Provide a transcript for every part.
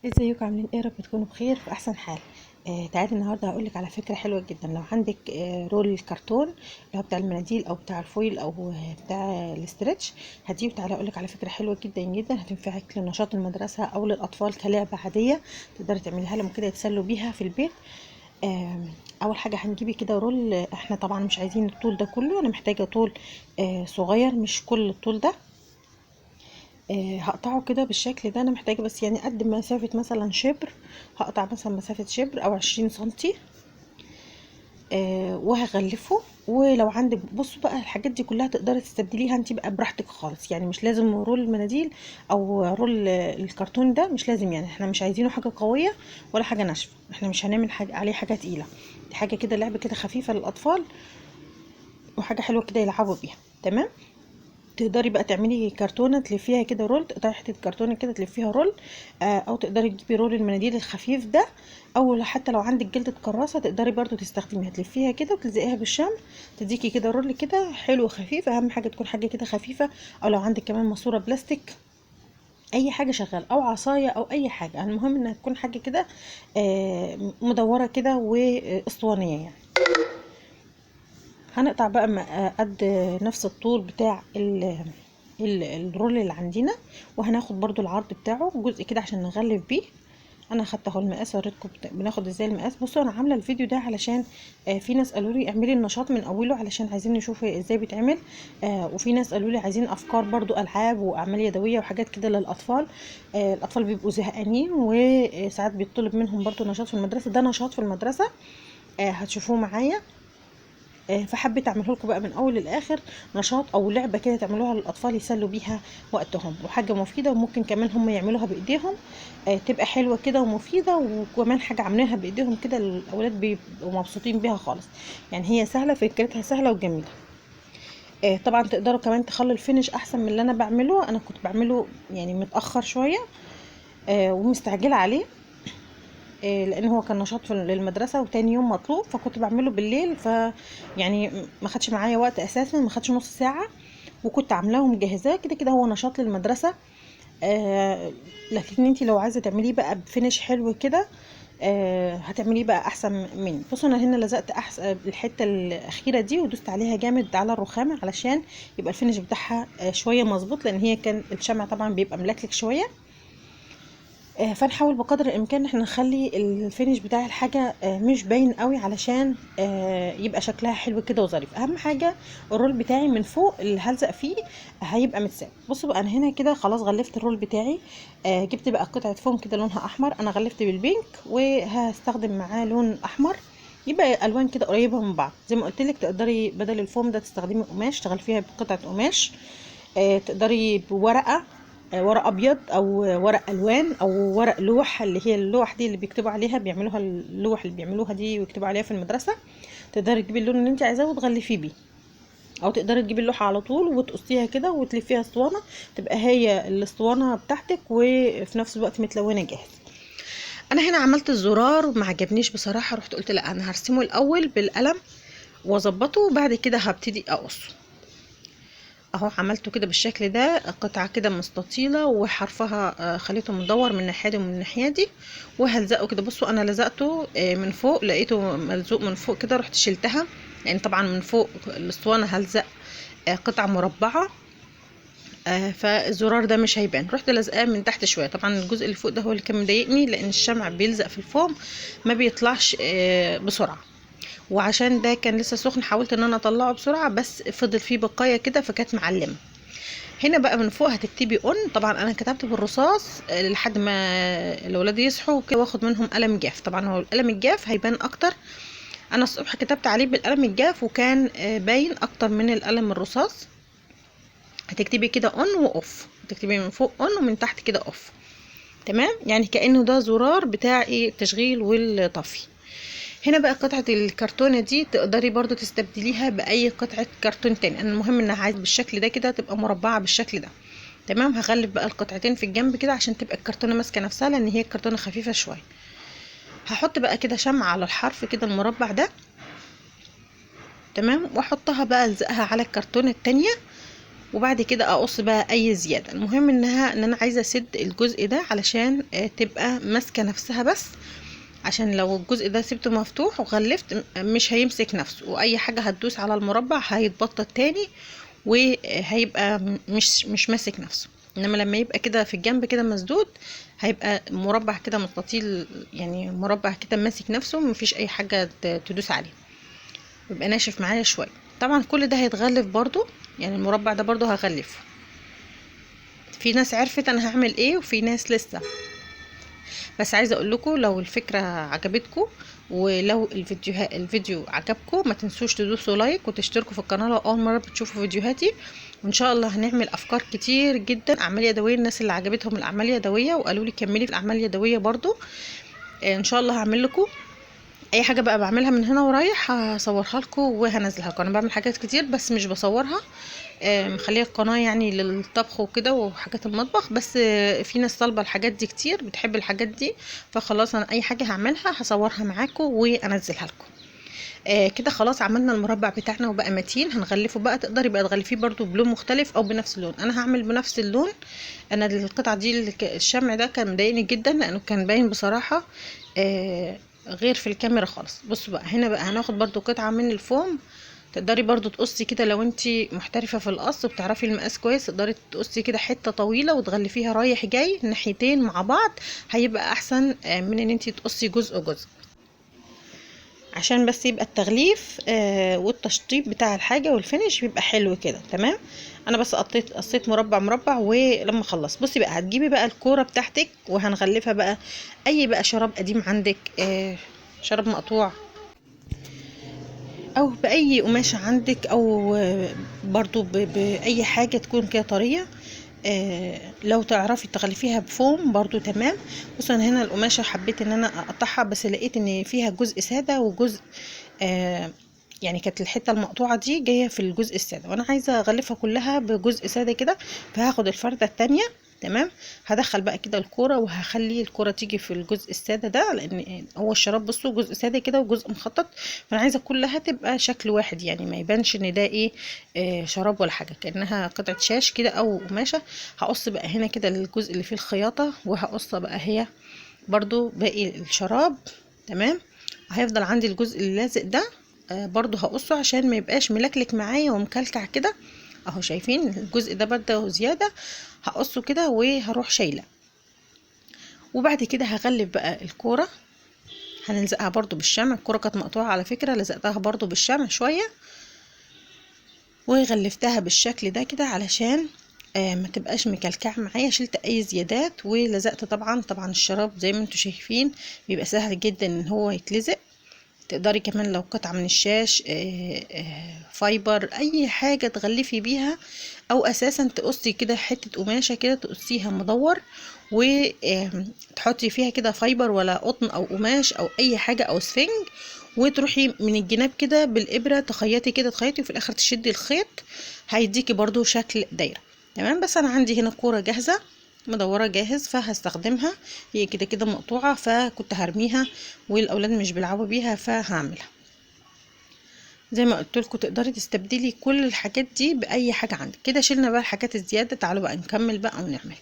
ازيكم عاملين ايه؟ رب تكونوا بخير في احسن حال. تعالي النهارده هقولك على فكره حلوه جدا. لو عندك رول الكرتون اللي هو بتاع المناديل او بتاع الفويل او بتاع الاسترتش، هديه. وتعالى اقولك على فكره حلوه جدا جدا هتنفعك لنشاط المدرسه او للاطفال كلعبه عاديه تقدري تعمليها لهم كده يتسلوا بيها في البيت. اول حاجه هنجيبي كده رول. احنا طبعا مش عايزين الطول ده كله، انا محتاجه طول صغير، مش كل الطول ده. هقطعه كده بالشكل ده. انا محتاجه بس يعني قد مسافه مثلا شبر، هقطع مثلا مسافه شبر او 20 سنتي. وهغلفه. ولو عندك، بصوا بقى، الحاجات دي كلها تقدري تستبدليها انت بقى براحتك خالص، يعني مش لازم رول المناديل او رول الكرتون ده، مش لازم. يعني احنا مش عايزينه حاجه قويه ولا حاجه ناشفه، احنا مش هنعمل حاجة عليه حاجه تقيله. دي حاجه كده لعبه كده خفيفه للاطفال وحاجه حلوه كده يلعبوا بيها. تمام. تقدري بقى تعملي كرتونه تلفيها كده رول، تقطعي حته كرتونه كده تلفيها رول. او تقدري تجيبي رول المناديل الخفيف ده، او حتى لو عندك جلدة كراسة تقدري برضو تستخدميها، تلفيها كده وتلزقيها بالشمع، تديكي كده رول كده حلو خفيف. اهم حاجه تكون حاجه كده خفيفه، او لو عندك كمان ماسوره بلاستيك، اي حاجه شغال، او عصايه او اي حاجه. المهم انها تكون حاجه كده مدوره كده واسطوانيه يعني. هنقطع بقى قد نفس الطول بتاع الرول اللي عندنا، وهناخد برضو العرض بتاعه جزء كده عشان نغلف بيه. انا اخدت اهو المقاس، وريتكم بناخد ازاي المقاس. بصوا انا عامله الفيديو ده علشان في ناس قالوا لي اعملي النشاط من اوله علشان عايزين نشوف ازاي بيتعمل. وفي ناس قالوا لي عايزين افكار برضو العاب واعمال يدويه وحاجات كده للاطفال. الاطفال بيبقوا زهقانين وساعات بيطلب منهم برضو نشاط في المدرسه. ده نشاط في المدرسه هتشوفوه معايا. فحبيت اعمله لكم بقى من اول للاخر، نشاط او لعبه كده تعملوها للاطفال يسلوا بيها وقتهم، وحاجه مفيده وممكن كمان هم يعملوها بايديهم. تبقى حلوه كده ومفيده، وكمان حاجه عاملينها بايديهم كده الاولاد بيبقوا مبسوطين بيها خالص. يعني هي سهله، فكرتها سهله وجميله. طبعا تقدروا كمان تخلوا الفينش احسن من اللي انا بعمله. انا كنت بعمله يعني متاخر شويه ومستعجله عليه، لان هو كان نشاط للمدرسه وتاني يوم مطلوب، فكنت بعمله بالليل. يعني ما خدش معايا وقت اساسا، ما خدش نص ساعه، وكنت عاملاه ومجهزاه كده كده. هو نشاط للمدرسه. آه لكن انتي لو عايزه تعمليه بقى بفينش حلو كده هتعمليه بقى احسن مني. بصوا انا هنا لزقت الحته الاخيره دي ودوست عليها جامد على الرخامه علشان يبقى الفينش بتاعها شويه مظبوط، لان هي كان الشمع طبعا بيبقى ملكلك شويه. فنحاول بقدر الامكان ان احنا نخلي الفينش بتاع الحاجه مش باين قوي علشان يبقى شكلها حلو كده وظريف. اهم حاجه الرول بتاعي من فوق اللي هلزق فيه هيبقى متساوي. بصوا بقى انا هنا كده خلاص غلفت الرول بتاعي. جبت بقى قطعه فوم كده لونها احمر، انا غلفت بالبينك وهستخدم معاه لون احمر، يبقى الوان كده قريبه من بعض. زي ما قلت لك تقدري بدل الفوم ده تستخدمي قماش تغلفيها بقطعه قماش. تقدري بورقه، ورق ابيض او ورق الوان او ورق لوح، اللي هي اللوح دي اللي بيكتبوا عليها، بيعملوها اللوح اللي بيعملوها دي ويكتبوا عليها في المدرسه. تقدري تجيبي اللون اللي انت عايزاه وتغلفيه بيه، او تقدري تجيبي اللوحه على طول وتقصيها كده وتلفيها اسطوانه، تبقى هي الاسطوانه بتاعتك وفي نفس الوقت متلونه جاهز. انا هنا عملت الزرار وما عجبنيش بصراحه، رحت قلت لا انا هرسمه الاول بالقلم واظبطه وبعد كده هبتدي اقصه. اهو عملته كده بالشكل ده، قطعة كده مستطيلة وحرفها خليته مدور من الناحية دي ومن الناحية دي، وهلزقه كده. بصوا انا لزقته من فوق، لقيته ملزوق من فوق كده، رحت شلتها لان يعني طبعا من فوق الاسطوانة هلزق قطعة مربعة. فالزرار ده مش هيبان، رحت لزقاه من تحت شويه. طبعا الجزء اللي فوق ده هو اللي كان مضايقني، لان الشمع بيلزق في الفوم ما بيطلعش بسرعه، وعشان ده كان لسه سخن حاولت ان انا اطلعه بسرعه بس فضل فيه بقايا كده فكانت معلمه. هنا بقى من فوق هتكتبي اون. طبعا انا كتبت بالرصاص لحد ما الاولاد يصحوا كده واخد منهم قلم جاف. طبعا هو القلم الجاف هيبان اكتر، انا الصبح كتبت عليه بالقلم الجاف وكان باين اكتر من القلم الرصاص. هتكتبي كده اون واوف، هتكتبي من فوق اون ومن تحت كده اوف. تمام، يعني كأنه ده زرار بتاع ايه التشغيل والطفي. هنا بقى قطعة الكرتونة دي تقدري برضو تستبدليها بأي قطعة كرتون تاني. أنا المهم إنها عايز بالشكل ده كده تبقى مربعة بالشكل ده. تمام، هغلف بقى القطعتين في الجنب كده عشان تبقى الكرتونة ماسكة نفسها، لأن هي الكرتونة خفيفة شوية. هحط بقى كده شمع على الحرف كده المربع ده. تمام، واحطها بقى الزقها على الكرتونة التانية وبعد كده اقص بقى اي زياده. المهم ان انا عايزه اسد الجزء ده علشان تبقى ماسكه نفسها بس، عشان لو الجزء ده سبته مفتوح وغلفت مش هيمسك نفسه، واي حاجه هتدوس على المربع هيتبطط تاني وهيبقى مش ماسك نفسه. انما لما يبقى كده في الجنب كده مسدود هيبقى مربع كده مستطيل، يعني مربع كده ماسك نفسه مفيش اي حاجه تدوس عليه، بيبقى ناشف معايا شويه. طبعا كل ده هيتغلف برضو، يعني المربع ده برضو هغلفه. في ناس عرفت انا هعمل ايه وفي ناس لسه. بس عايزه اقول لكم لو الفكره عجبتكم ولو الفيديو عجبكم ما تنسوش تدوسوا لايك وتشتركوا في القناه لو اول مره بتشوفوا فيديوهاتي. وان شاء الله هنعمل افكار كتير جدا اعمال يدويه. الناس اللي عجبتهم الاعمال اليدويه وقالوا لي كملي في الاعمال اليدويه برضو، ان شاء الله هعمل لكم اي حاجه بقى بعملها من هنا ورايح هصورها لكم وهنزلها لكم. انا بعمل حاجات كتير بس مش بصورها، مخليه القناه يعني للطبخ وكده وحاجات المطبخ بس. في ناس طالبه الحاجات دي كتير، بتحب الحاجات دي، فخلاص انا اي حاجه هعملها هصورها معاكم وانزلها لكم. كده خلاص عملنا المربع بتاعنا وبقى متين. هنغلفه بقى، تقدري بقى تغلفيه برضو بلون مختلف او بنفس اللون. انا هعمل بنفس اللون. انا القطعه دي الشمع ده كان مضايقني جدا لانه كان باين بصراحه غير في الكاميرا خالص. بصوا بقى هنا بقى هناخد برضو قطعه من الفوم. تقدري برضو تقصي كده لو انتي محترفه في القص وبتعرفي المقاس كويس، تقدري تقصي كده حته طويله وتغلفيها رايح جاي ناحيتين مع بعض، هيبقى احسن من ان انتي تقصي جزء جزء، عشان بس يبقى التغليف والتشطيب بتاع الحاجه والفينش بيبقى حلو كده. تمام. انا بس قصيت مربع مربع. ولما اخلص بصي بقى هتجيبي بقى الكوره بتاعتك وهنغلفها بقى اي بقى شراب قديم عندك، شراب مقطوع او باي قماشه عندك، او برضو باي حاجه تكون كده طريه. لو تعرفي تغلفيها بفوم برضو تمام. بص انا هنا القماشه حبيت ان انا اقطعها بس لقيت ان فيها جزء ساده وجزء يعني كانت الحته المقطوعه دي جايه في الجزء الساده، وانا عايزه اغلفها كلها بجزء ساده كده. فهاخد الفرده التانية تمام، هدخل بقى كده الكوره وهخلي الكوره تيجي في الجزء الساده ده، لان هو الشراب بصوا جزء ساده كده وجزء مخطط، فانا عايزه كلها تبقى شكل واحد، يعني ما يبانش ان ده ايه شراب ولا حاجه، كانها قطعه شاش كده او قماشه. هقص بقى هنا كده الجزء اللي فيه الخياطه، وهقص بقى هي برضو باقي الشراب. تمام. هيفضل عندي الجزء اللي لازق ده برضو هقصه عشان ما يبقاش ملكلك معايا ومكلكع كده اهو. شايفين الجزء ده برده زياده، هقصه كده وهروح شايله. وبعد كده هغلف بقى الكوره، هنلزقها برضو بالشمع. الكوره كانت مقطوعه على فكره، لزقتها برضو بالشمع شويه وغلفتها بالشكل ده كده علشان ما تبقاش مكلكعه معايا. شلت اي زيادات ولزقت. طبعا الشراب زي ما انتم شايفين بيبقى سهل جدا ان هو يتلزق. تقدري كمان لو قطعة من الشاش فايبر اي حاجة تغلفي بيها، او اساسا تقصي كده حتة قماشة كده تقصيها مدور وتحطي فيها كده فايبر ولا قطن او قماش او اي حاجة او سفنج، وتروحي من الجناب كده بالابرة تخيطي كده تخيطي وفي الاخر تشدي الخيط، هيديكي برضو شكل دايرة. تمام. بس انا عندي هنا كورة جاهزة مدورة جاهز فهستخدمها، هي كده كده مقطوعة فكنت هرميها والاولاد مش بيلعبوا بيها فهعملها. زي ما قلت لكم تقدري تستبدلي كل الحاجات دي باي حاجة عندك. كده شلنا بقى الحاجات الزيادة، تعالوا بقى نكمل بقى ونعمل.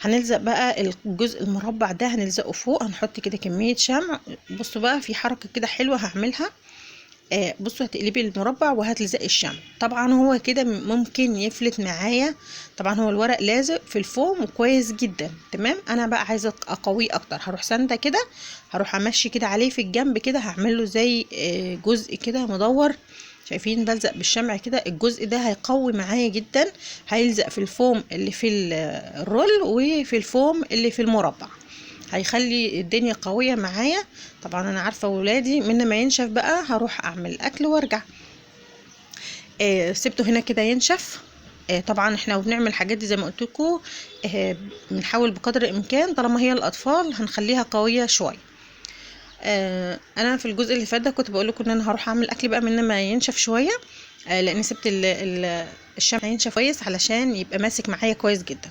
هنلزق بقى الجزء المربع ده هنلزقه فوق، هنحط كده كمية شمع. بصوا بقى في حركة كده حلوة هعملها. بصوا هتقلبي المربع وهتلزقي الشمع. طبعا هو كده ممكن يفلت معايا، طبعا هو الورق لازق في الفوم وكويس جدا. تمام. انا بقى عايزه اقويه اكتر، هروح سانده كده، هروح امشي كده عليه في الجنب كده، هعمل له زي جزء كده مدور. شايفين بلزق بالشمع كده، الجزء ده هيقوي معايا جدا، هيلزق في الفوم اللي في الرول وفي الفوم اللي في المربع، هيخلي الدنيا قوية معايا. طبعا انا عارفة ولادي من ما ينشف بقى هروح اعمل اكل وارجع. سبته هنا كده ينشف. طبعا احنا وبنعمل الحاجات دي زي ما قلت لكم بنحاول بقدر الامكان طالما هي الاطفال هنخليها قوية شوية. انا في الجزء اللي فات ده كنت بقول لكم ان انا هروح اعمل اكل بقى من ما ينشف شوية، لان سبت الشمع ينشف كويس علشان يبقى ماسك معايا كويس جدا.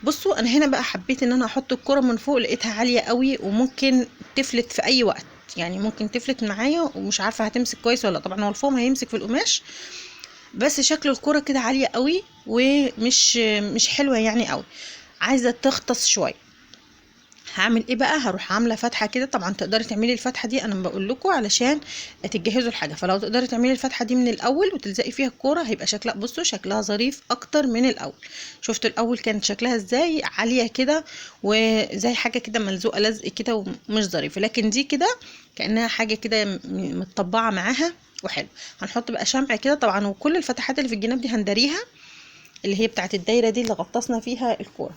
بصوا انا هنا بقى حبيت ان انا احط الكرة من فوق، لقيتها عالية قوي وممكن تفلت في اي وقت، يعني ممكن تفلت معايا ومش عارفة هتمسك كويس ولا. طبعا هو الفوم هيمسك في القماش بس شكل الكرة كده عالية قوي ومش حلوة يعني قوي، عايزة تغطس شوية. هعمل ايه بقى؟ هروح عامله فتحه كده. طبعا تقدري تعملي الفتحه دي، انا بقول لكم علشان تجهزوا الحاجه، فلو تقدري تعملي الفتحه دي من الاول وتلزقي فيها الكوره هيبقى شكلها، بصوا شكلها ظريف اكتر من الاول. شفتوا الاول كانت شكلها ازاي عاليه كده وزي حاجه كده ملزوقه لزق كده ومش ظريفه، لكن دي كده كانها حاجه كده متطبعه معاها وحلو. هنحط بقى شمع كده طبعا، وكل الفتحات اللي في الجناب دي هنداريها، اللي هي بتاعت الدايره دي اللي غطسنا فيها الكوره.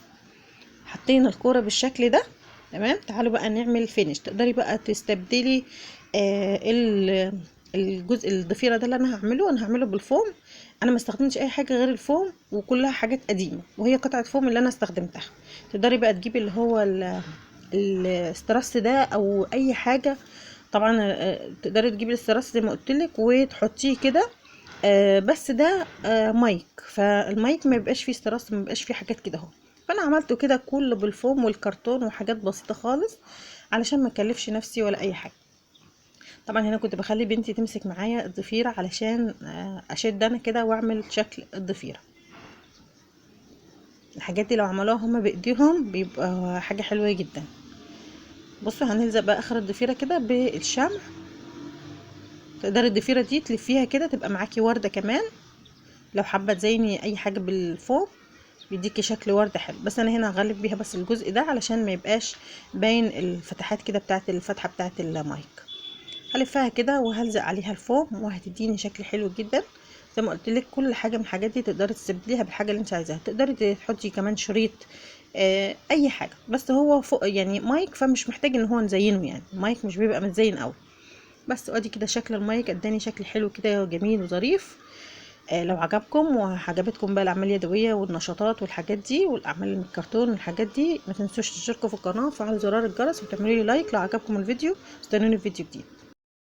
حطينا الكوره بالشكل ده تمام. تعالوا بقى نعمل فينش. تقدري بقى تستبدلي الجزء الضفيره ده اللي انا هعمله، انا هعمله بالفوم. انا ما استخدمتش اي حاجه غير الفوم، وكلها حاجات قديمه وهي قطعه فوم اللي انا استخدمتها. تقدري بقى تجيبي اللي هو الاسترس ده او اي حاجه. طبعا تقدري تجيبي الاسترس زي ما قلت لك وتحطيه كده. بس ده مايك، فالمايك ما بيبقاش فيه استرس، ما بيبقاش فيه حاجات كده اهو. فانا عملته كده كله بالفوم والكرتون وحاجات بسيطه خالص علشان ما اكلفش نفسي ولا اي حاجه. طبعا هنا كنت بخلي بنتي تمسك معايا الضفيره علشان اشد انا كده واعمل شكل الضفيره. الحاجات دي لو عملوها هما بايديهم بيبقى حاجه حلوه جدا. بصوا هنلزق بقى اخر الضفيره كده بالشمع. تقدري الضفيره دي تلفيها كده تبقى معاكي ورده كمان، لو حابه تزيني اي حاجه بالفوم بيديكي شكل ورده حلو. بس انا هنا هغلف بيها بس الجزء ده علشان ما يبقاش باين الفتحات كده بتاعت الفتحه بتاعت المايك. هلفها كده وهلزق عليها الفوم وهتديني شكل حلو جدا. زي ما قلت لك كل حاجه من الحاجات دي تقدري تستبدليها بالحاجه اللي انت عايزاها. تقدري تحطي كمان شريط اي حاجه، بس هو فوق يعني مايك فمش محتاج ان هو نزينه، يعني المايك مش بيبقى متزين قوي. بس ادي كده شكل المايك، اداني شكل حلو كده جميل وظريف. لو عجبكم وعجبتكم بقى الاعمال اليدويه والنشاطات والحاجات دي والاعمال من الكرتون والحاجات دي، ما تنسوش تشتركوا في القناه وفعلوا زرار الجرس وتعملوا لي لايك لو عجبكم الفيديو. استنوني في فيديو جديد.